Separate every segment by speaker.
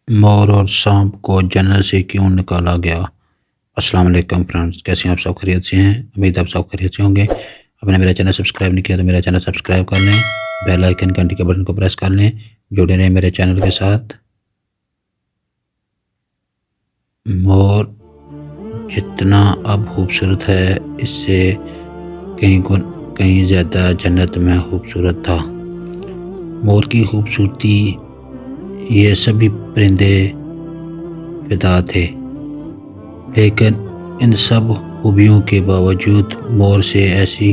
Speaker 1: مور اور سانپ کو جنت سے کیوں نکالا گیا؟ السلام علیکم فرینڈز، کیسے ہیں آپ؟ سب خیریت سے ہیں؟ امید آپ سب خیریت سے ہوں گے۔ آپ نے میرا چینل سبسکرائب نہیں کیا تو میرا چینل سبسکرائب کر لیں، بیل آئیکن گھنٹی کے بٹن کو پریس کر لیں، جڑے رہیں میرے چینل کے ساتھ۔ مور جتنا اب خوبصورت ہے، اس سے کہیں زیادہ جنت میں خوبصورت تھا۔ مور کی خوبصورتی، یہ سبھی پرندے فدا تھے، لیکن ان سب خوبیوں کے باوجود مور سے ایسی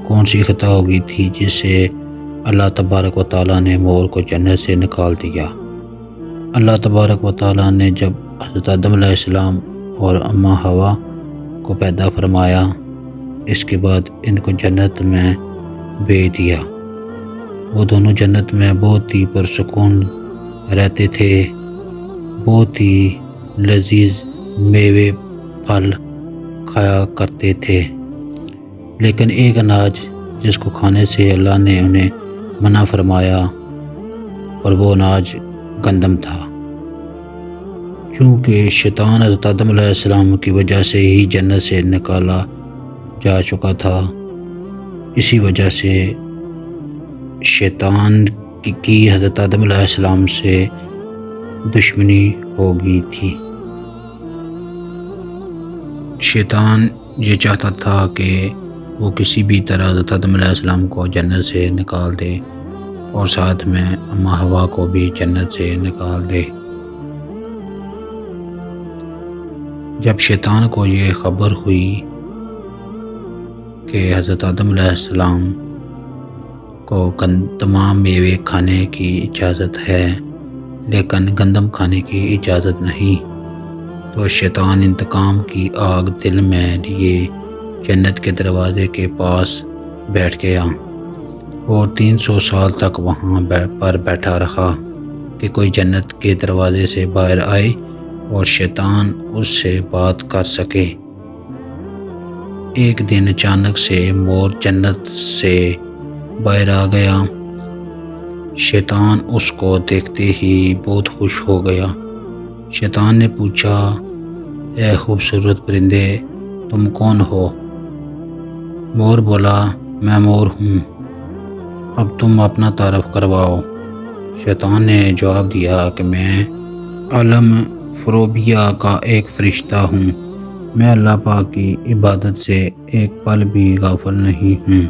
Speaker 1: کون سی خطا ہو گئی تھی جس سے اللہ تبارک و تعالیٰ نے مور کو جنت سے نکال دیا۔ اللہ تبارک و تعالیٰ نے جب حضرت آدم علیہ السلام اور اماں حوا کو پیدا فرمایا، اس کے بعد ان کو جنت میں بھیج دیا۔ وہ دونوں جنت میں بہت ہی پرسکون رہتے تھے، بہت ہی لذیذ میوے پھل کھایا کرتے تھے، لیکن ایک اناج جس کو کھانے سے اللہ نے انہیں منع فرمایا، اور وہ اناج گندم تھا۔ چونکہ شیطان حضرت آدم علیہ السلام کی وجہ سے ہی جنت سے نکالا جا چکا تھا، اسی وجہ سے شیطان کی حضرت آدم علیہ السلام سے دشمنی ہو گئی تھی۔ شیطان یہ چاہتا تھا کہ وہ کسی بھی طرح حضرت آدم علیہ السلام کو جنت سے نکال دے، اور ساتھ میں اماں حوا کو بھی جنت سے نکال دے۔ جب شیطان کو یہ خبر ہوئی کہ حضرت آدم علیہ السلام کو تمام میوے کھانے کی اجازت ہے لیکن گندم کھانے کی اجازت نہیں، تو شیطان انتقام کی آگ دل میں لیے جنت کے دروازے کے پاس بیٹھ گیا، اور 300 سال تک وہاں پر بیٹھا رہا کہ کوئی جنت کے دروازے سے باہر آئے اور شیطان اس سے بات کر سکے۔ ایک دن اچانک سے مور جنت سے باہر آ گیا۔ شیطان اس کو دیکھتے ہی بہت خوش ہو گیا۔ شیطان نے پوچھا، اے خوبصورت پرندے، تم کون ہو؟ مور بولا، میں مور ہوں، اب تم اپنا تعارف کرواؤ۔ شیطان نے جواب دیا کہ میں عالم فروبیہ کا ایک فرشتہ ہوں، میں اللہ پاک کی عبادت سے ایک پل بھی غافل نہیں ہوں،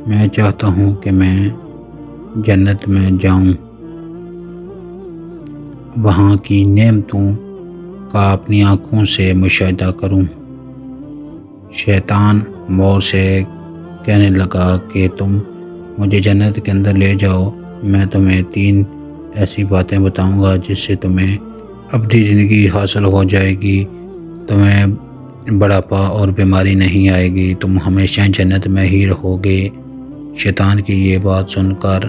Speaker 1: میں چاہتا ہوں کہ میں جنت میں جاؤں، وہاں کی نعمتوں کا اپنی آنکھوں سے مشاہدہ کروں۔ شیطان مور سے کہنے لگا کہ تم مجھے جنت کے اندر لے جاؤ، میں تمہیں 3 ایسی باتیں بتاؤں گا جس سے تمہیں ابدی زندگی حاصل ہو جائے گی، تمہیں بڑھاپا اور بیماری نہیں آئے گی، تم ہمیشہ جنت میں ہی رہو گے۔ شیطان کی یہ بات سن کر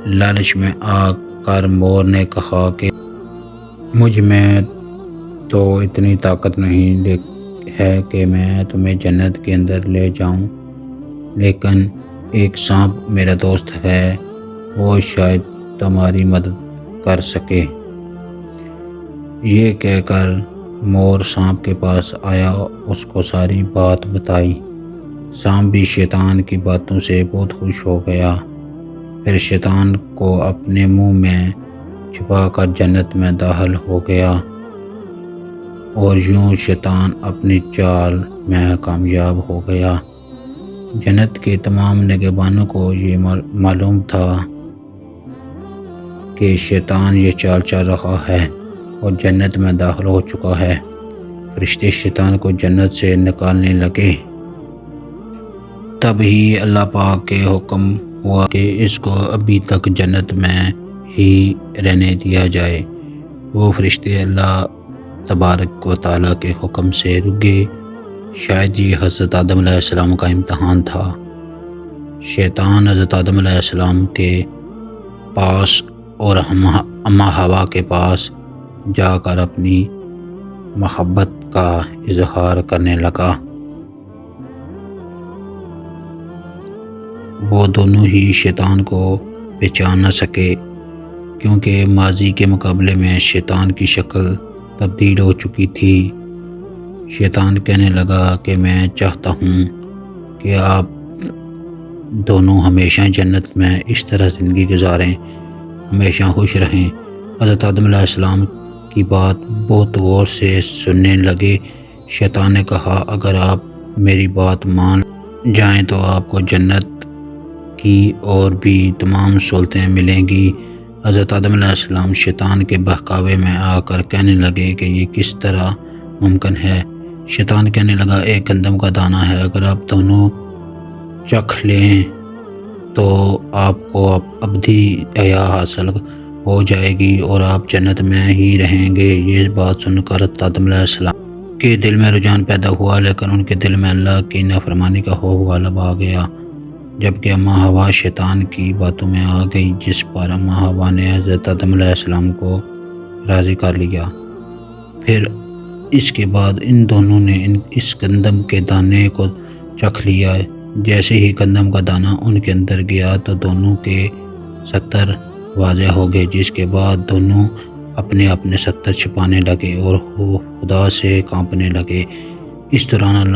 Speaker 1: لالچ میں آ کر مور نے کہا کہ مجھ میں تو اتنی طاقت نہیں ہے کہ میں تمہیں جنت کے اندر لے جاؤں، لیکن ایک سانپ میرا دوست ہے، وہ شاید تمہاری مدد کر سکے۔ یہ کہہ کر مور سانپ کے پاس آیا، اس کو ساری بات بتائی۔ سانپ بھی شیطان کی باتوں سے بہت خوش ہو گیا، پھر شیطان کو اپنے منہ میں چھپا کر جنت میں داخل ہو گیا، اور یوں شیطان اپنی چال میں کامیاب ہو گیا۔ جنت کے تمام نگہبانوں کو یہ معلوم تھا کہ شیطان یہ چال چل رہا ہے اور جنت میں داخل ہو چکا ہے۔ فرشتے شیطان کو جنت سے نکالنے لگے۔ تب ہی اللہ پاک کے حکم ہوا کہ اس کو ابھی تک جنت میں ہی رہنے دیا جائے۔ وہ فرشتے اللہ تبارک و تعالیٰ کے حکم سے رک گئے۔ شاید یہ حضرت آدم علیہ السلام کا امتحان تھا۔ شیطان حضرت آدم علیہ السلام کے پاس اور اماں حوا کے پاس جا کر اپنی محبت کا اظہار کرنے لگا۔ وہ دونوں ہی شیطان کو پہچان نہ سکے کیونکہ ماضی کے مقابلے میں شیطان کی شکل تبدیل ہو چکی تھی۔ شیطان کہنے لگا کہ میں چاہتا ہوں کہ آپ دونوں ہمیشہ جنت میں اس طرح زندگی گزاریں، ہمیشہ خوش رہیں۔ حضرت آدم علیہ السلام کی بات بہت غور سے سننے لگے۔ شیطان نے کہا، اگر آپ میری بات مان جائیں تو آپ کو جنت کی اور بھی تمام سہولتیں ملیں گی۔ حضرت آدم علیہ السلام شیطان کے بہکاوے میں آ کر کہنے لگے کہ یہ کس طرح ممکن ہے۔ شیطان کہنے لگا، ایک گندم کا دانہ ہے، اگر آپ دونوں چکھ لیں تو آپ کو ابدی حیا حاصل ہو جائے گی اور آپ جنت میں ہی رہیں گے۔ یہ بات سن کر حضرت آدم علیہ السلام کے دل میں رجحان پیدا ہوا، لیکن ان کے دل میں اللہ کی نافرمانی کا خوف غالب آ گیا۔ جبکہ اماں حوا شیطان کی باتوں میں آ گئی، جس پر اماں حوا نے حضرت آدم علیہ السلام کو راضی کر لیا۔ پھر اس کے بعد ان دونوں نے اس گندم کے دانے کو چکھ لیا۔ جیسے ہی گندم کا دانہ ان کے اندر گیا تو دونوں کے ستر واضح ہو گئے، جس کے بعد دونوں اپنے اپنے ستر چھپانے لگے اور خدا سے کانپنے لگے۔ اس دوران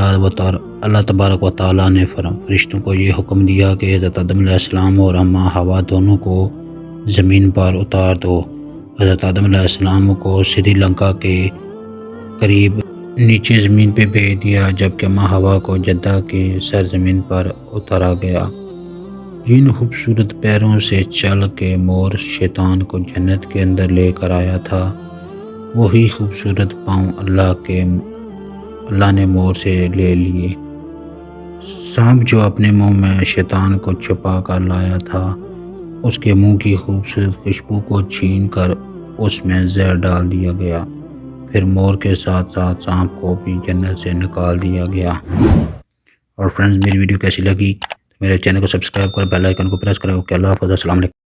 Speaker 1: اللہ تبارک و تعالیٰ نے فرشتوں کو یہ حکم دیا کہ حضرت آدم علیہ السلام اور اماں حوا دونوں کو زمین پر اتار دو۔ حضرت آدم علیہ السلام کو سری لنکا کے قریب نیچے زمین پہ بھیج دیا، جبکہ اماں حوا کو جدہ کی سرزمین پر اتارا گیا۔ جن خوبصورت پیروں سے چل کے مور شیطان کو جنت کے اندر لے کر آیا تھا، وہی خوبصورت پاؤں اللہ نے مور سے لے لیے۔ سانپ جو اپنے منہ میں شیطان کو چھپا کر لایا تھا، اس کے منہ کی خوبصورت خوشبو کو چھین کر اس میں زہر ڈال دیا گیا۔ پھر مور کے ساتھ ساتھ سانپ کو بھی جنت سے نکال دیا گیا۔ اور فرینڈز، میری ویڈیو کیسی لگی؟ میرے چینل کو سبسکرائب کر بیل آئیکن کو پریس کریں۔ اوکے، اللہ حافظ، السلام علیکم۔